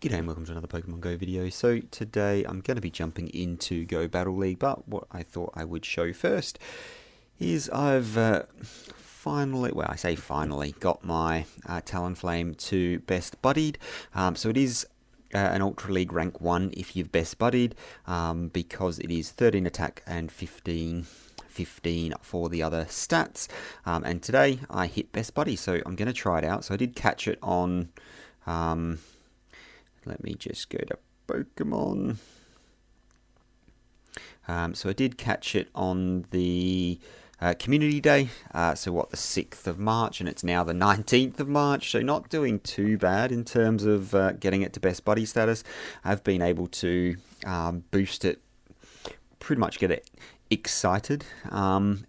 G'day and welcome to another Pokemon Go video. So today I'm going to be jumping into Go Battle League, but what I thought I would show first is I've finally, well I say finally, got my Talonflame to Best Buddied. So it is an Ultra League rank 1 if you've Best Buddied, because it is 13 attack and 15 for the other stats. And today I hit Best Buddy, so I'm going to try it out. So I did catch it on... let me just go to Pokemon. So I did catch it on the Community Day, so the 6th of March, and it's now the 19th of March, so not doing too bad in terms of getting it to Best Buddy status. I've been able to boost it, pretty much get it excited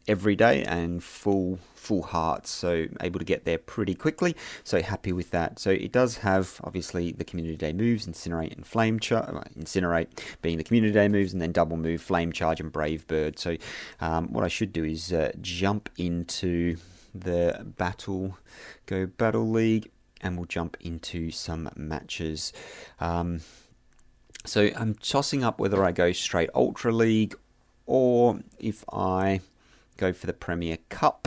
every day and full hearts, so able to get there pretty quickly, so happy with that. So it does have obviously the Community Day moves, Incinerate and Flame Charge, Incinerate being the Community Day moves, and then double move Flame Charge and Brave Bird. So what I should do is jump into the Go Battle League, and we'll jump into some matches. So I'm tossing up whether I go straight Ultra League or if I go for the Premier Cup.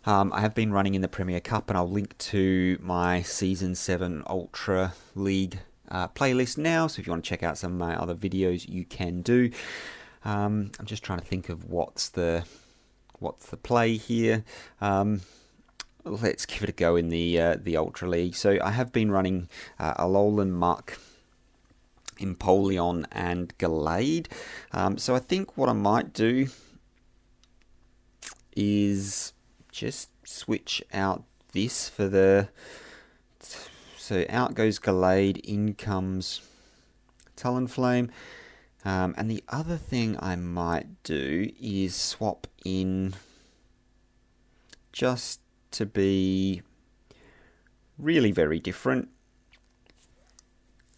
I have been running in the Premier Cup, and I'll link to my Season 7 Ultra League playlist now, so if you want to check out some of my other videos, you can do. I'm just trying to think of what's the play here. Let's give it a go in the Ultra League. So I have been running Alolan Muck, Empoleon and Gallade. So I think what I might do is just switch out this for the... So out goes Gallade, in comes Talonflame. And the other thing I might do is swap in, just to be really very different,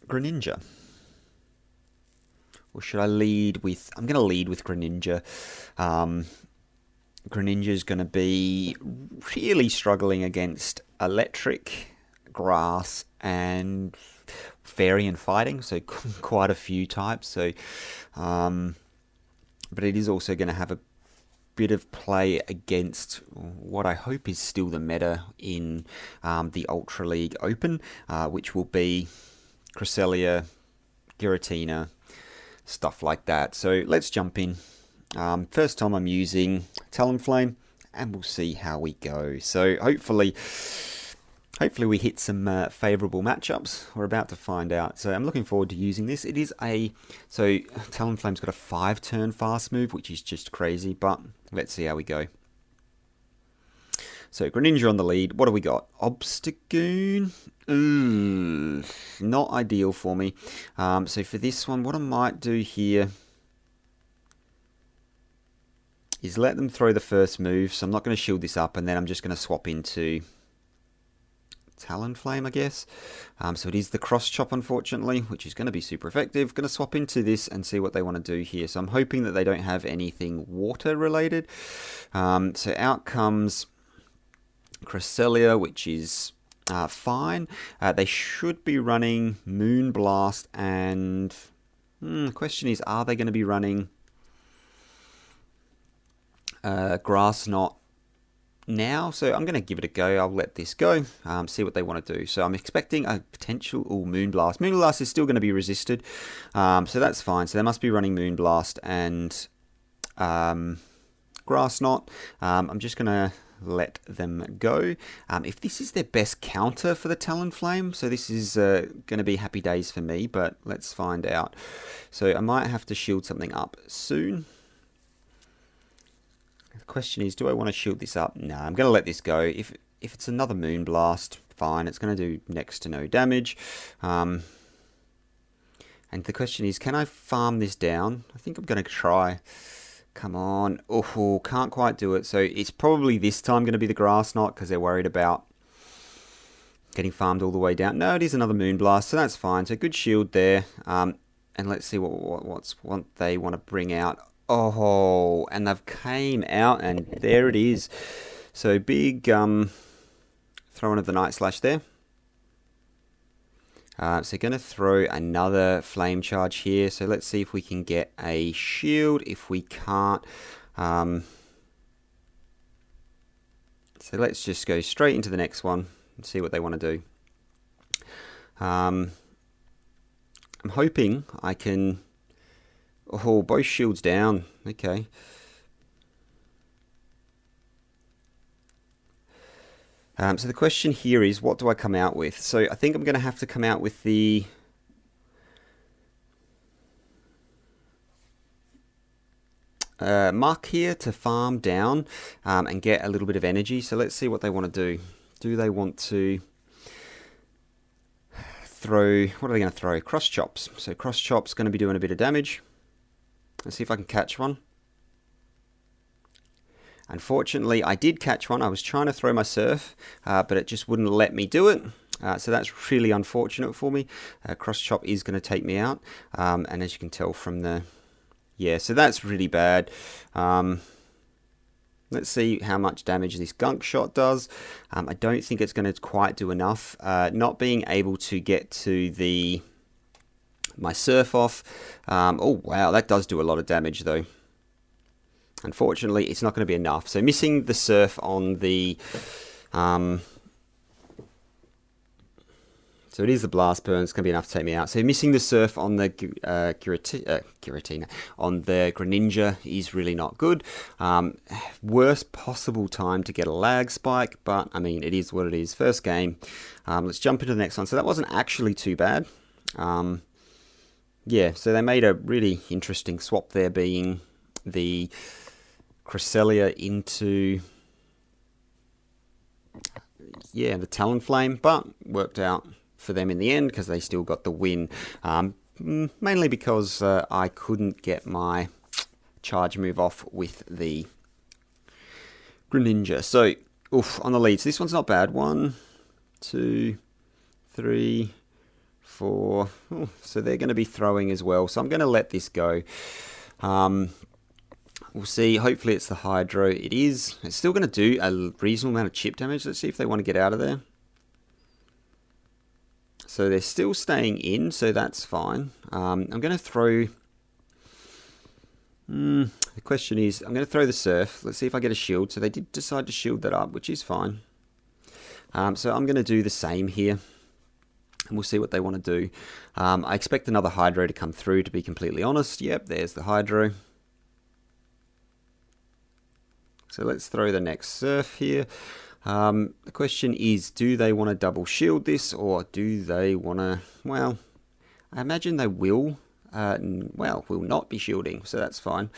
Greninja. Or should I lead with... I'm going to lead with Greninja. Greninja is going to be really struggling against Electric, Grass, and Fairy and Fighting, so quite a few types. So, but it is also going to have a bit of play against what I hope is still the meta in the Ultra League Open, which will be Cresselia, Giratina, stuff like that. So let's jump in. First time I'm using Talonflame, and we'll see how we go. So hopefully we hit some favourable matchups. We're about to find out. So I'm looking forward to using this. It is so Talonflame's got a 5-turn fast move, which is just crazy, but let's see how we go. So Greninja on the lead. What do we got? Obstagoon. Ooh, not ideal for me. So for this one, what I might do here is let them throw the first move. So I'm not going to shield this up, and then I'm just going to swap into Talonflame, I guess. So it is the cross chop, unfortunately, which is going to be super effective. Going to swap into this and see what they want to do here. So I'm hoping that they don't have anything water related. So out comes Cresselia, which is fine. They should be running Moonblast, and the question is, are they going to be running Grass Knot now? So I'm going to give it a go. I'll let this go, see what they want to do. So I'm expecting a potential Moonblast. Moonblast is still going to be resisted, so that's fine. So they must be running Moonblast and Grass Knot. I'm just going to let them go. If this is their best counter for the Talonflame, so this is going to be happy days for me, but let's find out. So I might have to shield something up soon. The question is, do I want to shield this up? No, I'm going to let this go. If it's another Moonblast, fine. It's going to do next to no damage. And the question is, can I farm this down? I think I'm going to try. Come on. Oh, can't quite do it. So it's probably this time going to be the Grass Knot, because they're worried about getting farmed all the way down. No, it is another Moonblast, so that's fine. So good shield there. And let's see what they want to bring out. Oh, and they've came out, and there it is. So big throw in of the Night Slash there. So going to throw another flame charge here. So let's see if we can get a shield. If we can't, so let's just go straight into the next one and see what they want to do. I'm hoping I can... Oh, both shields down. Okay. So the question here is, what do I come out with? So I think I'm going to have to come out with the... Muck here to farm down and get a little bit of energy. So let's see what they want to do. Do they want to throw... What are they going to throw? Cross chops. So cross chops going to be doing a bit of damage. Let's see if I can catch one. Unfortunately, I did catch one. I was trying to throw my surf, but it just wouldn't let me do it. So that's really unfortunate for me. Cross chop is going to take me out. And as you can tell from the... Yeah, so that's really bad. Let's see how much damage this gunk shot does. I don't think it's going to quite do enough. Not being able to get to the... my surf off. Oh wow, that does do a lot of damage though. Unfortunately, it's not going to be enough. So missing the surf on the... so it is the blast burn. It's going to be enough to take me out. So missing the surf on the Giratina, on the Greninja is really not good. Worst possible time to get a lag spike, but I mean, it is what it is. First game. Let's jump into the next one. So that wasn't actually too bad. Yeah, so they made a really interesting swap there, being the Cresselia into, yeah, the Talonflame, but worked out for them in the end because they still got the win. Mainly because I couldn't get my charge move off with the Greninja. So, oof, on the leads. This one's not bad. 1, 2, 3, 4. Oh, so they're going to be throwing as well. So I'm going to let this go. We'll see. Hopefully it's the Hydro. It is. It's still going to do a reasonable amount of chip damage. Let's see if they want to get out of there. So they're still staying in, so that's fine. I'm going to throw... the question is, I'm going to throw the Surf. Let's see if I get a shield. So they did decide to shield that up, which is fine. So I'm going to do the same here. And we'll see what they want to do. I expect another Hydro to come through, to be completely honest. Yep, there's the Hydro. So let's throw the next Surf here. The question is, do they want to double shield this, or do they want to... Well, I imagine they will. Will not be shielding, so that's fine.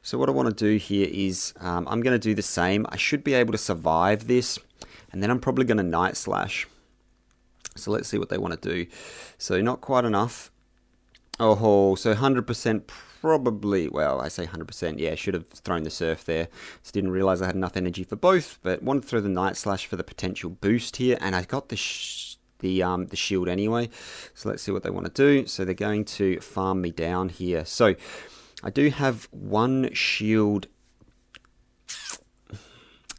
So what I want to do here is, I'm going to do the same. I should be able to survive this, and then I'm probably going to Night Slash. So let's see what they want to do. So not quite enough. Oh, so 100% probably, well, I say 100%, yeah, should have thrown the Surf there. Just didn't realize I had enough energy for both, but wanted to throw the Night Slash for the potential boost here, and I got the shield anyway. So let's see what they want to do. So they're going to farm me down here. So I do have one shield.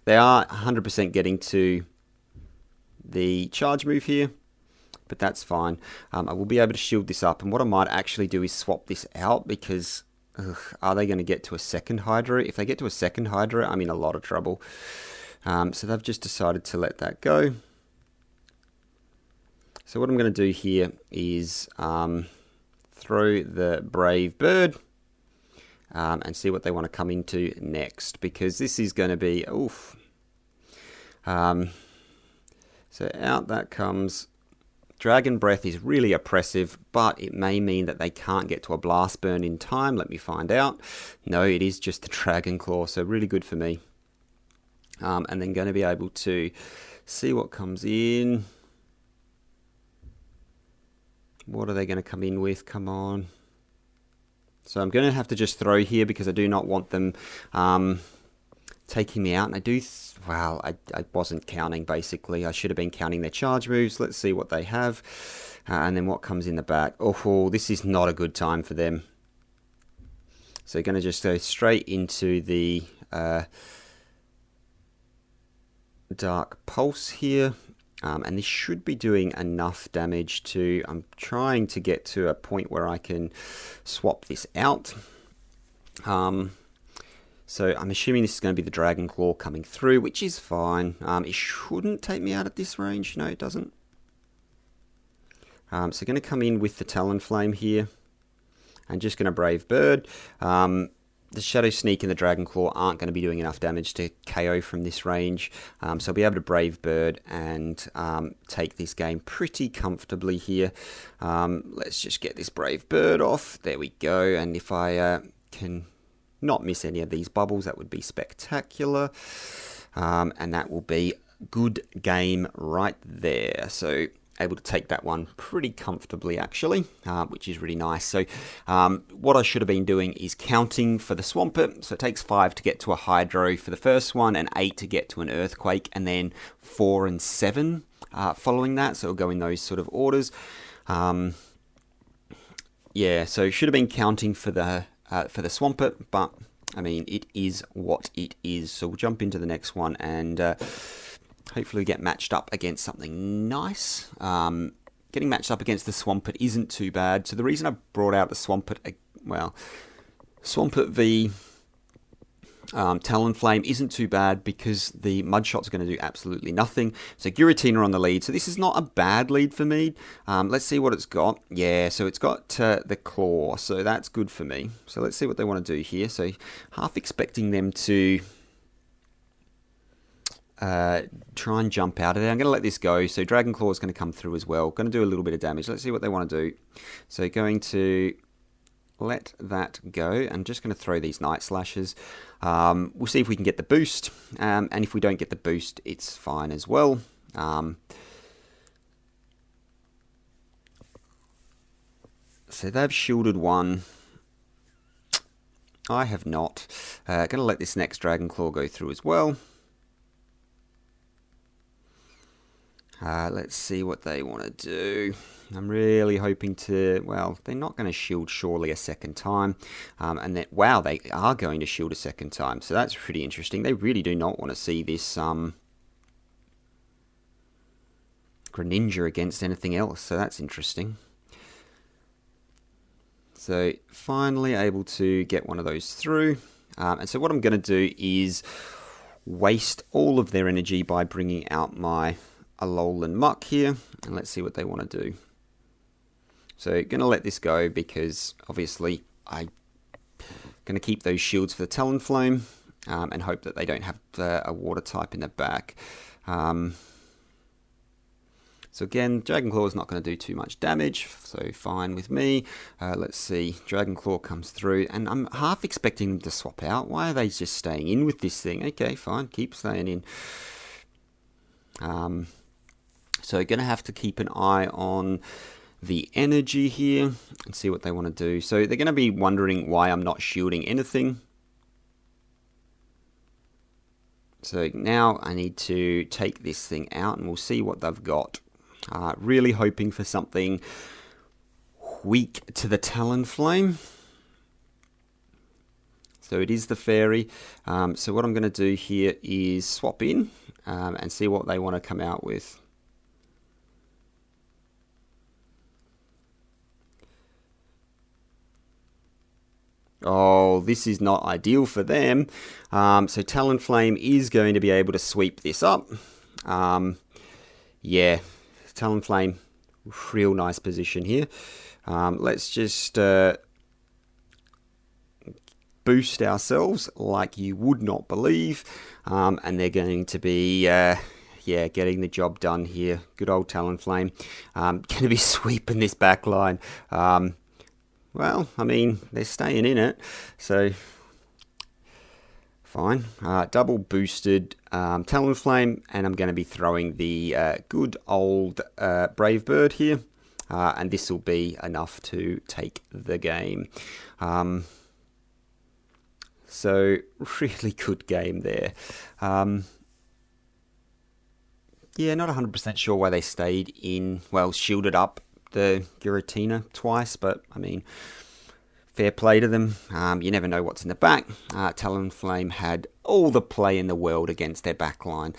They are 100% getting to the charge move here, but that's fine. I will be able to shield this up, and what I might actually do is swap this out, because are they going to get to a second Hydra? If they get to a second Hydra, I'm in a lot of trouble. So they've just decided to let that go. So what I'm going to do here is throw the Brave Bird and see what they want to come into next, because this is going to be, oof. So out that comes... Dragon Breath is really oppressive, but it may mean that they can't get to a Blast Burn in time. Let me find out. No, it is just the Dragon Claw, so really good for me. And then going to be able to see what comes in. What are they going to come in with? Come on. So I'm going to have to just throw here, because I do not want them taking me out. And I do... Well, I wasn't counting, basically. I should have been counting their charge moves. Let's see what they have. And then what comes in the back. Oh, this is not a good time for them. So they're going to just go straight into the Dark Pulse here. And this should be doing enough damage to... I'm trying to get to a point where I can swap this out. So I'm assuming this is going to be the Dragon Claw coming through, which is fine. It shouldn't take me out at this range. No, it doesn't. So going to come in with the Talonflame here. And just going to Brave Bird. The Shadow Sneak and the Dragon Claw aren't going to be doing enough damage to KO from this range. So I'll be able to Brave Bird and take this game pretty comfortably here. Let's just get this Brave Bird off. There we go. And if I can not miss any of these bubbles, that would be spectacular. And that will be good game right there. So able to take that one pretty comfortably actually, which is really nice. So what I should have been doing is counting for the Swampert. So it takes 5 to get to a Hydro for the first one, and 8 to get to an Earthquake, and then 4 and 7 following that. So it'll go in those sort of orders. Yeah, so should have been counting for the Swampert, but I mean, it is what it is. So we'll jump into the next one and hopefully get matched up against something nice. Getting matched up against the Swampert isn't too bad. So the reason I brought out the Swampert, well, Swampert v Talonflame isn't too bad because the Mudshot's going to do absolutely nothing. So Giratina on the lead. So this is not a bad lead for me. Let's see what it's got. Yeah, so it's got the Claw. So that's good for me. So let's see what they want to do here. So half expecting them to try and jump out of there. I'm going to let this go. So Dragon Claw is going to come through as well. Going to do a little bit of damage. Let's see what they want to do. So going to let that go. I'm just going to throw these Night Slashes. We'll see if we can get the boost. And if we don't get the boost, it's fine as well. So they've shielded one. I have not. Going to let this next Dragon Claw go through as well. Let's see what they want to do. I'm really hoping to, well, they're not going to shield surely a second time. And that, wow, they are going to shield a second time. So that's pretty interesting. They really do not want to see this Greninja against anything else. So that's interesting. So finally able to get one of those through. And so what I'm going to do is waste all of their energy by bringing out my Alolan Muck here, and let's see what they want to do. So going to let this go because obviously I'm going to keep those shields for the Talonflame and hope that they don't have a water type in the back. So again, Dragon Claw is not going to do too much damage, so fine with me. Let's see, Dragon Claw comes through, and I'm half expecting them to swap out. Why are they just staying in with this thing? Okay, fine, keep staying in. So going to have to keep an eye on the energy here and see what they want to do. So they're going to be wondering why I'm not shielding anything. So now I need to take this thing out and we'll see what they've got. Really hoping for something weak to the Talonflame. So it is the Fairy. So what I'm going to do here is swap in and see what they want to come out with. Oh, this is not ideal for them. So Talonflame is going to be able to sweep this up. Yeah, Talonflame, real nice position here. Let's just boost ourselves like you would not believe. And they're going to be, yeah, getting the job done here. Good old Talonflame. Going to be sweeping this back line. Well, I mean, they're staying in it, so fine. Double boosted Talonflame, and I'm going to be throwing the good old Brave Bird here, and this will be enough to take the game. So, really good game there. Yeah, not 100% sure why they stayed in, well, shielded up the Giratina twice, but I mean, fair play to them. You never know what's in the back. Talonflame had all the play in the world against their backline.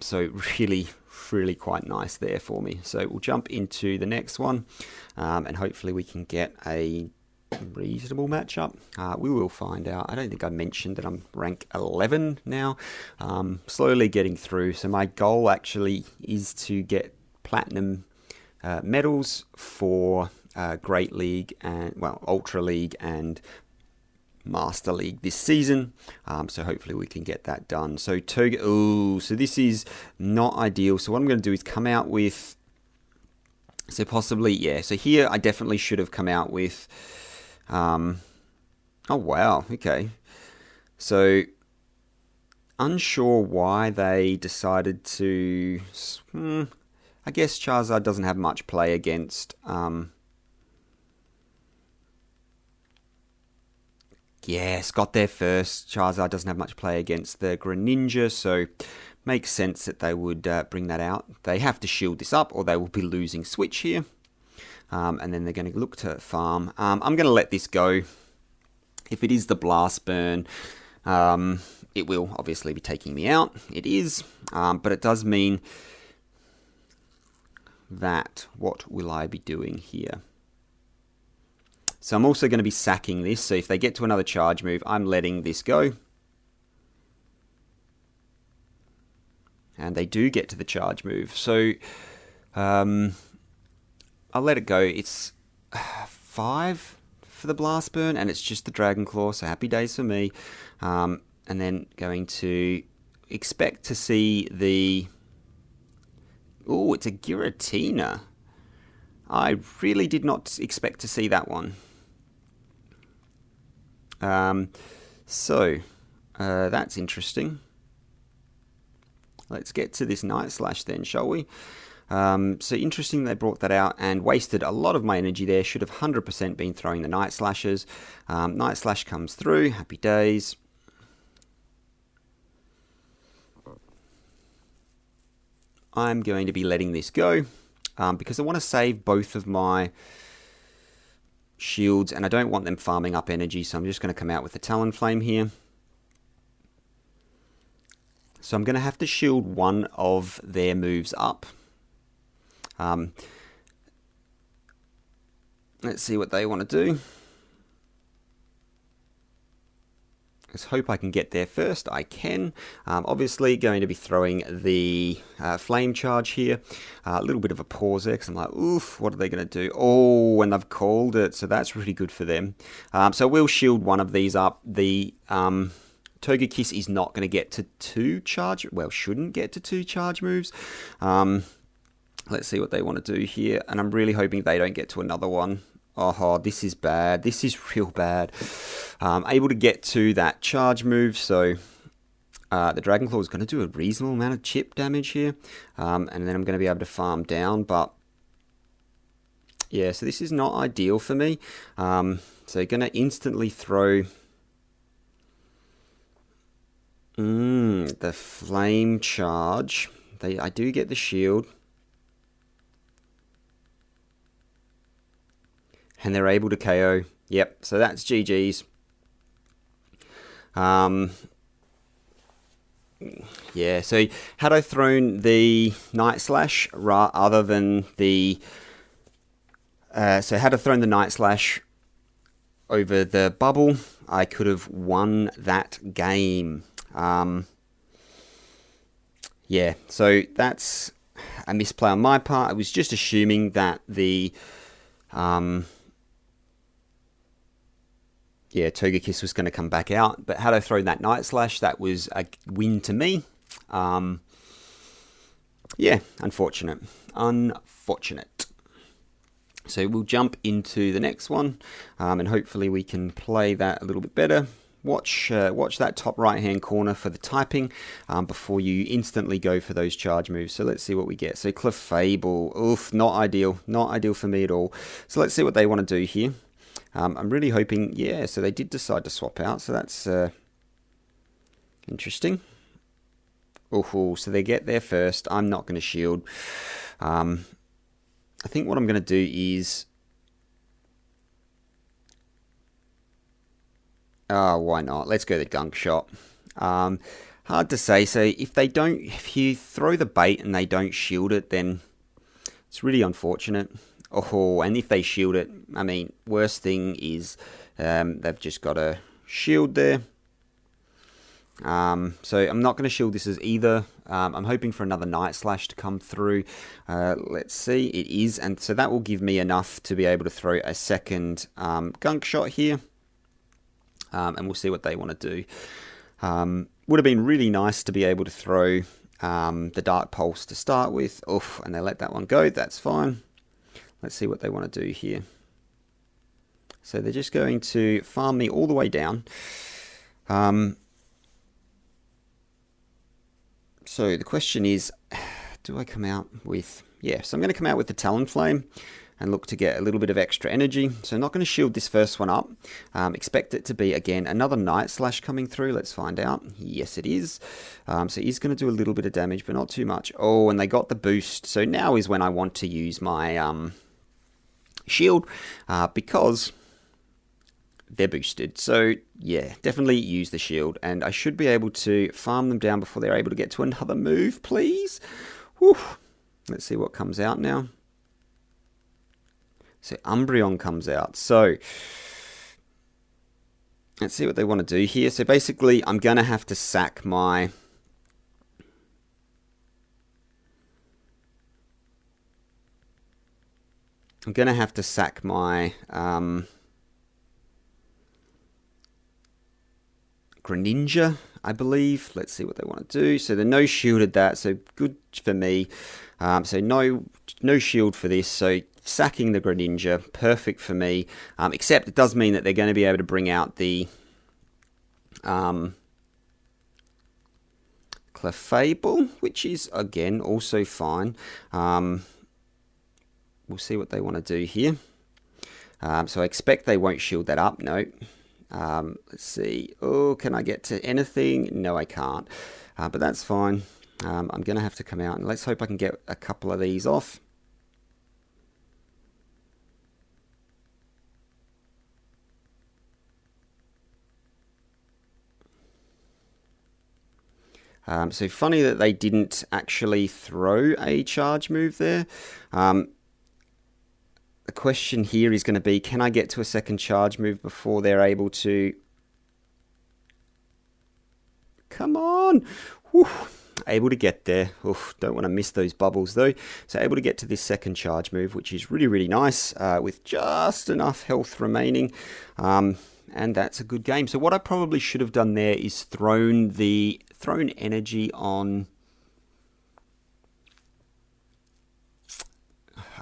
So really quite nice there for me. So we'll jump into the next one, and hopefully we can get a reasonable matchup. We will find out. I don't think I mentioned that I'm rank 11 now. Slowly getting through. So my goal actually is to get platinum medals for Great League and, well, Ultra League and Master League this season. So hopefully we can get that done. So so this is not ideal. So what I'm going to do is come out with, so possibly, yeah. So here I definitely should have come out with, oh wow, okay. So unsure why they decided to, I guess Charizard doesn't have much play against, yes, got there first. Charizard doesn't have much play against the Greninja, so makes sense that they would bring that out. They have to shield this up or they will be losing switch here. And then they're going to look to farm. I'm going to let this go. If it is the Blast Burn, it will obviously be taking me out. It is, but it does mean that what will I be doing here? So I'm also going to be sacking this. So if they get to another charge move, I'm letting this go. And they do get to the charge move. So I'll let it go. It's 5 for the Blast Burn, and it's just the Dragon Claw, so happy days for me. And then going to expect to see the... Oh, it's a Giratina. I really did not expect to see that one. That's interesting. Let's get to this Night Slash then, shall we? So interesting they brought that out and wasted a lot of my energy there. Should have 100% been throwing the Night Slashes. Night Slash comes through. Happy days. I'm going to be letting this go because I want to save both of my shields and I don't want them farming up energy, so I'm just going to come out with the Talonflame here. So I'm going to have to shield one of their moves up. Let's see what they want to do. Let's hope I can get there first. I can. Obviously going to be throwing the flame charge here. A little bit of a pause there because I'm like, oof, what are they going to do? Oh, and they've called it, so that's really good for them. So we'll shield one of these up. The Togekiss is not going to get to 2 charge, well, shouldn't get to 2 charge moves. Let's see what they want to do here, and I'm really hoping they don't get to another one. Oh, this is bad. This is real bad. Able to get to that charge move, so the Dragon Claw is going to do a reasonable amount of chip damage here, and then I'm going to be able to farm down, but yeah, so this is not ideal for me. So going to instantly throw the flame charge. I do get the shield. And they're able to KO. Yep, so that's GG's. Yeah, so had I thrown the Night Slash other than the... so had I thrown the Night Slash over the bubble, I could have won that game. Yeah, so that's a misplay on my part. I was just assuming that the... yeah, Togekiss was going to come back out. But had I thrown that Night Slash, that was a win to me. Yeah, unfortunate. Unfortunate. So we'll jump into the next one. And hopefully we can play that a little bit better. Watch that top right-hand corner for the typing before you instantly go for those charge moves. So let's see what we get. So Clefable. Oof, not ideal. Not ideal for me at all. So let's see what they want to do here. I'm really hoping, yeah, so they did decide to swap out, so that's interesting. Oh, so they get there first. I'm not going to shield. I think what I'm going to do is Oh, why not? Let's go the gunk shot. Hard to say. So if you throw the bait and they don't shield it, then it's really unfortunate. Oh, and if they shield it, I mean, worst thing is they've just got a shield there. So I'm not going to shield this as either. I'm hoping for another Night Slash to come through. Let's see, it is, and so that will give me enough to be able to throw a second gunk shot here. And we'll see what they want to do. Would have been really nice to be able to throw the Dark Pulse to start with. Oof, and they let that one go. That's fine. Let's see what they want to do here. So they're just going to farm me all the way down. So the question is, do I come out with... Yeah, so I'm going to come out with the Talonflame and look to get a little bit of extra energy. So I'm not going to shield this first one up. Expect it to be, again, another Night Slash coming through. Let's find out. Yes, it is. So he's going to do a little bit of damage, but not too much. Oh, and they got the boost. So now is when I want to use my shield, because they're boosted. So yeah, definitely use the shield. And I should be able to farm them down before they're able to get to another move, please. Whew. Let's see what comes out now. So Umbreon comes out. So let's see what they want to do here. So basically, I'm going to have to sack my... Greninja, I believe. Let's see what they want to do. So they no shielded that, so good for me. So no shield for this. So sacking the Greninja, perfect for me. Except it does mean that they're going to be able to bring out the Clefable, which is again also fine. We'll see what they want to do here. So I expect they won't shield that up. No. Let's see. Oh, can I get to anything? No, I can't. But that's fine. I'm going to have to come out, and let's hope I can get a couple of these off. So funny that they didn't actually throw a charge move there. The question here is going to be, can I get to a second charge move before they're able to... Come on! Whew. Able to get there. Oof, don't want to miss those bubbles though. So able to get to this second charge move, which is really, really nice, with just enough health remaining. And that's a good game. So what I probably should have done there is thrown energy on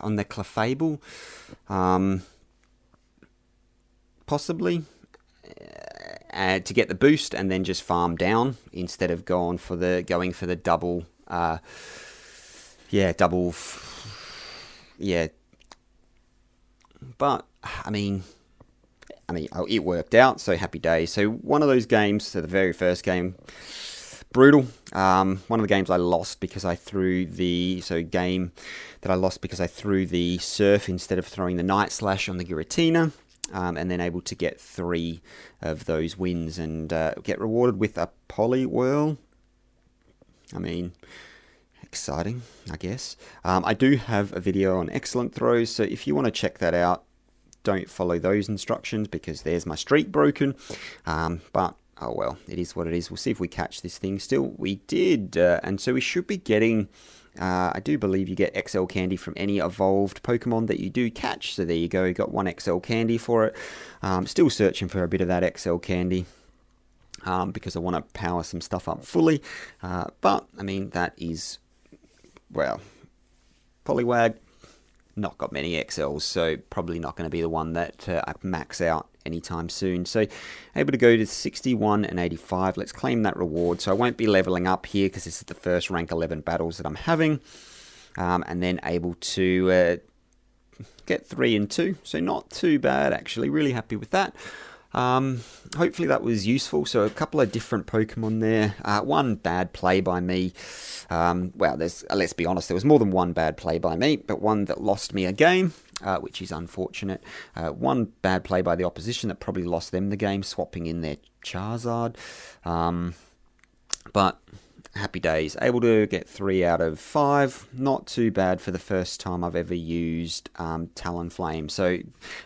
the Clefable, possibly, to get the boost, and then just farm down instead of going for the double, But I mean, it worked out, so happy days. So one of those games, so the very first game, brutal. One of the games I lost because I threw the Surf instead of throwing the Night Slash on the Giratina, and then able to get 3 of those wins and get rewarded with a Poliwhirl. I mean, exciting, I guess. I do have a video on excellent throws, so if you want to check that out, don't follow those instructions because there's my streak broken. But oh well, it is what it is. We'll see if we catch this thing still. We did, and so we should be getting... I do believe you get XL candy from any evolved Pokemon that you do catch. So there you go, got 1 XL candy for it. Still searching for a bit of that XL candy, because I want to power some stuff up fully. But, I mean, that is, well, Poliwag, not got many XLs, so probably not going to be the one that I max out anytime soon. So able to go to 61 and 85. Let's claim that reward. So I won't be leveling up here because this is the first rank 11 battles that I'm having, and then able to get 3 and 2. So not too bad, actually. Really happy with that. Hopefully that was useful. So a couple of different Pokemon there. One bad play by me. Well, let's be honest, there was more than one bad play by me, but one that lost me a game, which is unfortunate. One bad play by the opposition that probably lost them the game, swapping in their Charizard. But happy days. Able to get 3 out of 5. Not too bad for the first time I've ever used Talonflame. So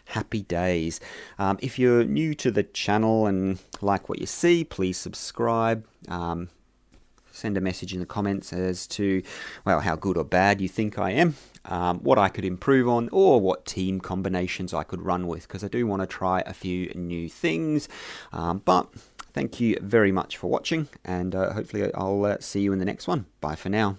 happy days. If you're new to the channel and like what you see, please subscribe. Send a message in the comments as to, well, how good or bad you think I am, what I could improve on, or what team combinations I could run with, because I do want to try a few new things. But thank you very much for watching, and hopefully I'll see you in the next one. Bye for now.